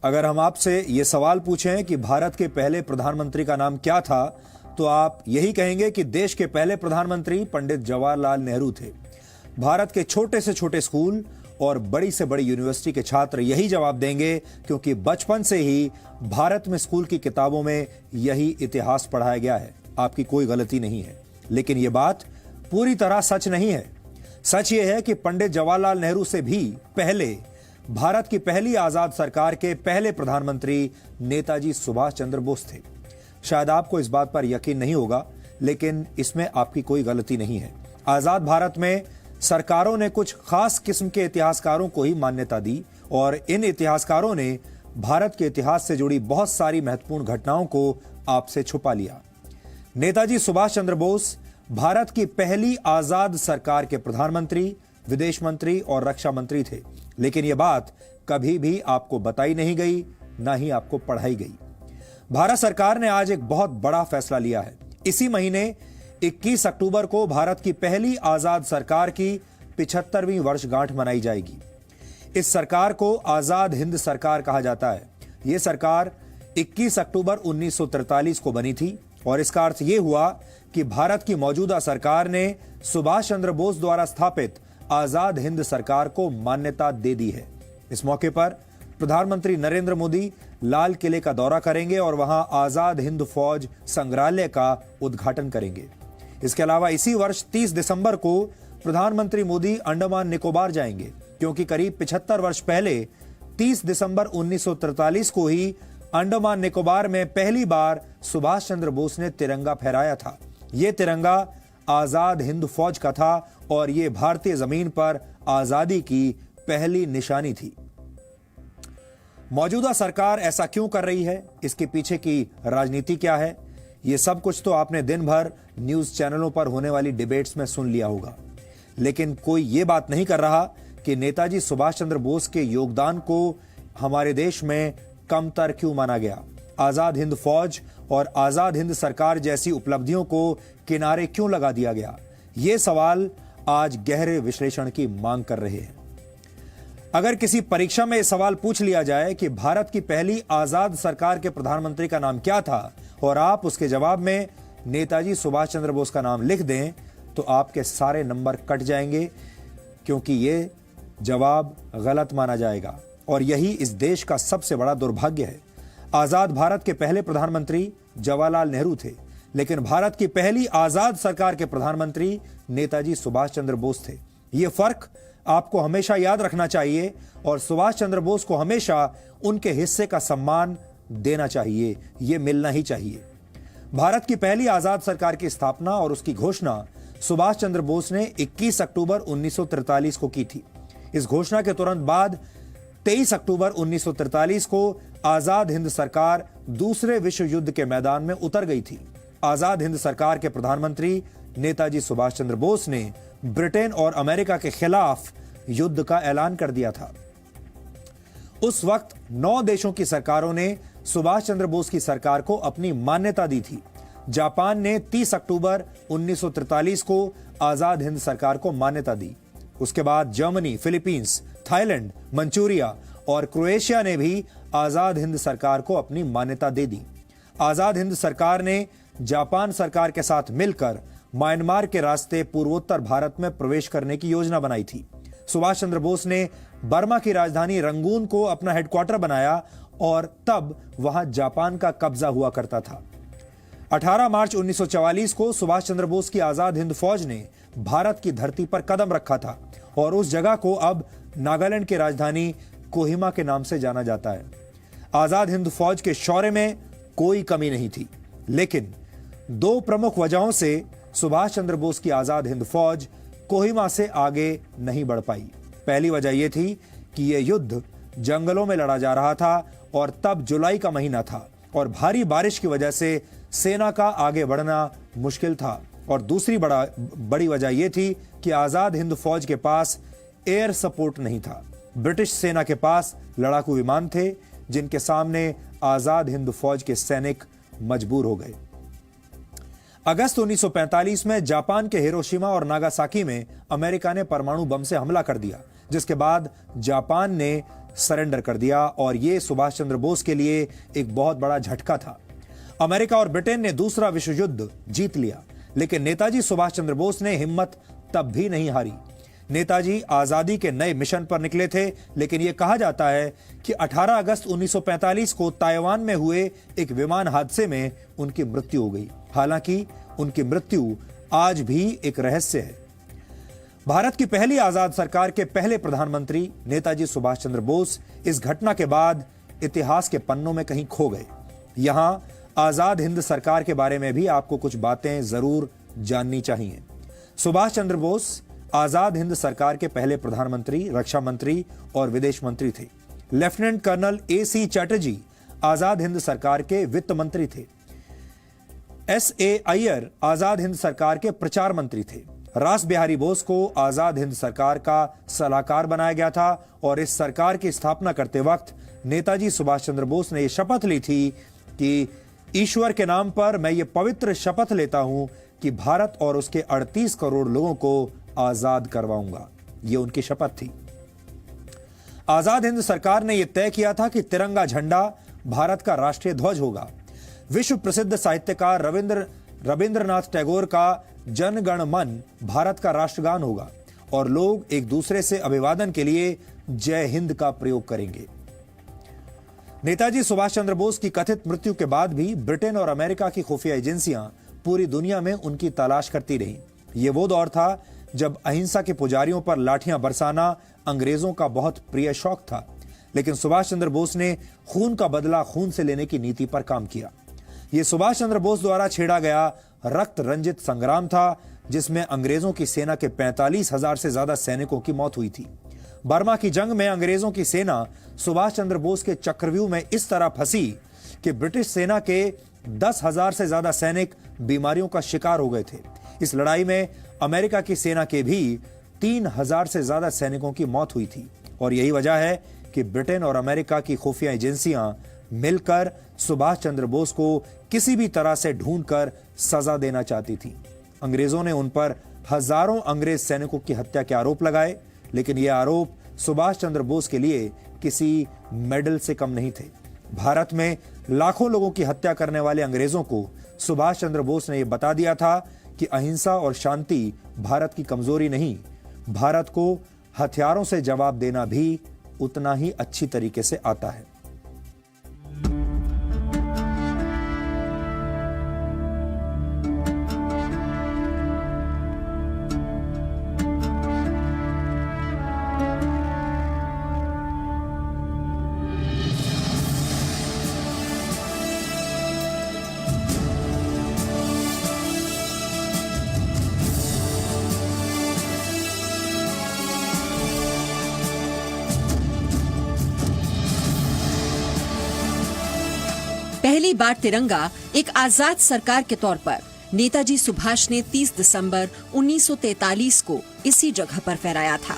अगर हम आपसे ये सवाल पूछें कि भारत के पहले प्रधानमंत्री का नाम क्या था, तो आप यही कहेंगे कि देश के पहले प्रधानमंत्री पंडित जवाहरलाल नेहरू थे। भारत के छोटे से छोटे स्कूल और बड़ी से बड़ी यूनिवर्सिटी के छात्र यही जवाब देंगे, क्योंकि बचपन से ही भारत में स्कूल की किताबों में यही इतिहास पढ़ाया गया है। आपकी कोई गलती नहीं है, लेकिन यह बात पूरी तरह सच नहीं है। सच ये है कि पंडित जवाहरलाल नेहरू से भी पहले भारत की पहली आजाद सरकार के पहले प्रधानमंत्री नेताजी सुभाष चंद्र बोस थे। शायद आपको इस बात पर यकीन नहीं होगा, लेकिन इसमें आपकी कोई गलती नहीं है। आजाद भारत में सरकारों ने कुछ खास किस्म के इतिहासकारों को ही मान्यता दी और इन इतिहासकारों ने भारत के इतिहास से जुड़ी बहुत सारी महत्वपूर्ण घटनाओं को आपसे छुपा लिया। नेताजी सुभाष चंद्र बोस भारत की पहली आजाद सरकार के प्रधानमंत्री, विदेश मंत्री और रक्षा मंत्री थे, लेकिन यह बात कभी भी आपको बताई नहीं गई, ना ही आपको पढ़ाई गई। भारत सरकार ने आज एक बहुत बड़ा फैसला लिया है। इसी महीने 21 अक्टूबर को भारत की पहली आजाद सरकार की 75वीं वर्षगांठ मनाई जाएगी। इस सरकार को आजाद हिंद सरकार कहा जाता है। यह सरकार 21 अक्टूबर 1943 को बनी थी और इसका अर्थ यह हुआ कि भारत की मौजूदा सरकार ने सुभाष चंद्र बोस द्वारा स्थापित आजाद हिंद सरकार को मान्यता दे दी है। इस मौके पर प्रधानमंत्री नरेंद्र मोदी लाल किले का दौरा करेंगे और वहां आजाद हिंद फौज संग्रहालय का उद्घाटन करेंगे। इसके अलावा इसी वर्ष 30 दिसंबर को प्रधानमंत्री मोदी अंडमान निकोबार जाएंगे, क्योंकि करीब 75 वर्ष पहले 30 दिसंबर 1943 को ही अंडमान निकोबार में पहली बार सुभाष चंद्र बोस ने तिरंगा फहराया था। यह तिरंगा आजाद हिंद फौज का था और यह भारतीय जमीन पर आजादी की पहली निशानी थी। मौजूदा सरकार ऐसा क्यों कर रही है, इसके पीछे की राजनीति क्या है, यह सब कुछ तो आपने दिन भर न्यूज चैनलों पर होने वाली डिबेट्स में सुन लिया होगा, लेकिन कोई यह बात नहीं कर रहा कि नेताजी सुभाष चंद्र बोस के योगदान को हमारे देश में कमतर क्यों माना गया। आजाद हिंद फौज और आजाद हिंद सरकार जैसी उपलब्धियों को किनारे क्यों लगा दिया गया। ये सवाल आज गहरे विश्लेषण की मांग कर रहे हैं। अगर किसी परीक्षा में यह सवाल पूछ लिया जाए कि भारत की पहली आजाद सरकार के प्रधानमंत्री का नाम क्या था और आप उसके जवाब में नेताजी सुभाष चंद्र बोस का नाम लिख दें, तो आपके सारे नंबर कट जाएंगे, क्योंकि यह जवाब गलत माना जाएगा और यही इस देश का सबसे बड़ा दुर्भाग्य है। आजाद भारत के पहले प्रधानमंत्री जवाहरलाल नेहरू थे, लेकिन भारत की पहली आजाद सरकार के प्रधानमंत्री नेताजी सुभाष चंद्र बोस थे। यह फर्क आपको हमेशा याद रखना चाहिए और सुभाष चंद्र बोस को हमेशा उनके हिस्से का सम्मान देना चाहिए, यह मिलना ही चाहिए। भारत की पहली आजाद सरकार की स्थापना और उसकी घोषणा सुभाष चंद्र बोस ने 21 अक्टूबर 1943 को की थी। इस घोषणा के तुरंत बाद 23 अक्टूबर 1943 को आजाद हिंद सरकार दूसरे विश्व युद्ध के मैदान में उतर गई थी। आजाद हिंद सरकार के प्रधानमंत्री नेताजी सुभाष चंद्र बोस ने ब्रिटेन और अमेरिका के खिलाफ युद्ध का ऐलान कर दिया था। उस वक्त 9 देशों की सरकारों ने सुभाष चंद्र बोस की सरकार को अपनी मान्यता दी थी। जापान ने 30 अक्टूबर 1943 को आजाद हिंद सरकार को मान्यता दी। उसके बाद जर्मनी, फिलीपींस, थाईलैंड, मंचूरिया और क्रोएशिया ने भी आजाद हिंद सरकार को अपनी मान्यता दे दी। आजाद हिंद सरकार ने जापान सरकार के साथ मिलकर म्यांमार के रास्ते पूर्वोत्तर भारत में प्रवेश करने की योजना बनाई थी। सुभाष चंद्र बोस ने बर्मा की राजधानी रंगून को अपना हेडक्वार्टर बनाया और तब वहां जापान का कब्जा हुआ करता था। 18 मार्च 1944 को सुभाष चंद्र बोस की आजाद हिंद फौज ने भारत की धरती पर कदम रखा था और उस जगह को अब नागालैंड की राजधानी कोहिमा के नाम से जाना जाता है। आजाद हिंद फौज के शौर्य में कोई कमी नहीं थी, लेकिन 2 प्रमुख वजहों से सुभाष चंद्र बोस की आजाद हिंद फौज कोहिमा से आगे नहीं बढ़ पाई। पहली वजह यह थी कि यह युद्ध जंगलों में लड़ा जा रहा था और तब जुलाई का महीना था और भारी बारिश की वजह से सेना का आगे बढ़ना मुश्किल था। और दूसरी बड़ी वजह यह थी कि आजाद हिंद फौज के पास एयर सपोर्ट नहीं था। ब्रिटिश सेना के पास लड़ाकू विमान थे, जिनके सामने आजाद हिंद फौज के सैनिक मजबूर हो गए। अगस्त 1945 में जापान के हिरोशिमा और नागासाकी में अमेरिका ने परमाणु बम से हमला कर दिया, जिसके बाद जापान ने सरेंडर कर दिया और यह सुभाष चंद्र बोस के लिए एक बहुत बड़ा झटका था। अमेरिका और ब्रिटेन ने दूसरा विश्व युद्ध जीत लिया, लेकिन नेताजी सुभाष चंद्र बोस ने हिम्मत तब भी नहीं हारी। नेताजी आजादी के नए मिशन पर निकले थे, लेकिन यह कहा जाता है कि 18 अगस्त 1945 को ताइवान में हुए एक विमान हादसे में उनकी मृत्यु हो गई। हालांकि उनकी मृत्यु आज भी एक रहस्य है। भारत की पहली आजाद सरकार के पहले प्रधानमंत्री नेताजी सुभाष चंद्र बोस इस घटना के बाद इतिहास के पन्नों में कहीं खो गए। यहां आजाद हिंद सरकार के बारे में भी आपको कुछ बातें जरूर जाननी चाहिए। सुभाष चंद्र बोस आजाद हिंद सरकार के पहले प्रधानमंत्री, रक्षा मंत्री और विदेश मंत्री थे। Lieutenant colonel AC Chatterjee Azad Hind सरकार के वित्त मंत्री थे। SA अय्यर आजाद हिंद सरकार के प्रचार मंत्री थे। रास बिहारी बोस को आजाद हिंद सरकार का सलाहकार बनाया गया था और इस सरकार की स्थापना करते वक्त नेताजी सुभाष चंद्र बोस ने यह शपथ ली थी कि ईश्वर के नाम पर मैं ये पवित्र शपथ लेता हूं कि भारत और उसके 38 करोड़ लोगों को आजाद करवाऊंगा। ये उनकी शपथ थी। आजाद हिंद सरकार ने यह तय किया था कि तिरंगा झंडा भारत का राष्ट्रीय ध्वज होगा। विश्व प्रसिद्ध साहित्यकार रविंद्रनाथ टैगोर का जन गण मन भारत का राष्ट्रगान होगा और लोग एक दूसरे से अभिवादन के लिए जय हिंद का प्रयोग करेंगे। नेताजी सुभाष चंद्र बोस की कथित मृत्यु के बाद भी ब्रिटेन और अमेरिका की खुफिया एजेंसियां पूरी दुनिया में उनकी तलाश करती रहीं। यह वो दौर था जब अहिंसा के पुजारियों पर लाठियां बरसाना अंग्रेजों का बहुत प्रिय शौक था, लेकिन सुभाष चंद्र बोस ने खून का बदला खून से लेने की नीति पर काम किया। यह सुभाष चंद्र बोस द्वारा छेड़ा गया रक्त रंजित संग्राम था, जिसमें अंग्रेजों की सेना के 45,000 से ज्यादा सैनिकों की मौत हुई थी। बर्मा की जंग में अंग्रेजों की सेना सुभाष चंद्र बोस के चक्रव्यूह में इस तरह फंसी कि ब्रिटिश सेना के 10,000 से ज्यादा सैनिक बीमारियों का शिकार हो गए थे। इस लड़ाई में अमेरिका की सेना के भी 3,000 से ज्यादा सैनिकों की मौत हुई थी और यही वजह है कि ब्रिटेन और अमेरिका की खुफिया एजेंसियां मिलकर सुभाष चंद्र बोस को किसी भी तरह से ढूंढकर सजा देना चाहती थी। अंग्रेजों ने उन पर हजारों अंग्रेज सैनिकों की हत्या के आरोप लगाए, लेकिन ये आरोप सुभाष चंद्र बोस के लिए किसी मेडल से कम नहीं थे। भारत में लाखों लोगों की हत्या करने वाले अंग्रेजों को सुभाष चंद्र बोस ने यह बता दिया था कि अहिंसा और शांति भारत की कमजोरी नहीं, भारत को हथियारों से जवाब देना भी उतना ही अच्छी तरीके से आता है। पहली बार तिरंगा एक आजाद सरकार के तौर पर नेताजी सुभाष ने 30 दिसंबर 1943 को इसी जगह पर फहराया था।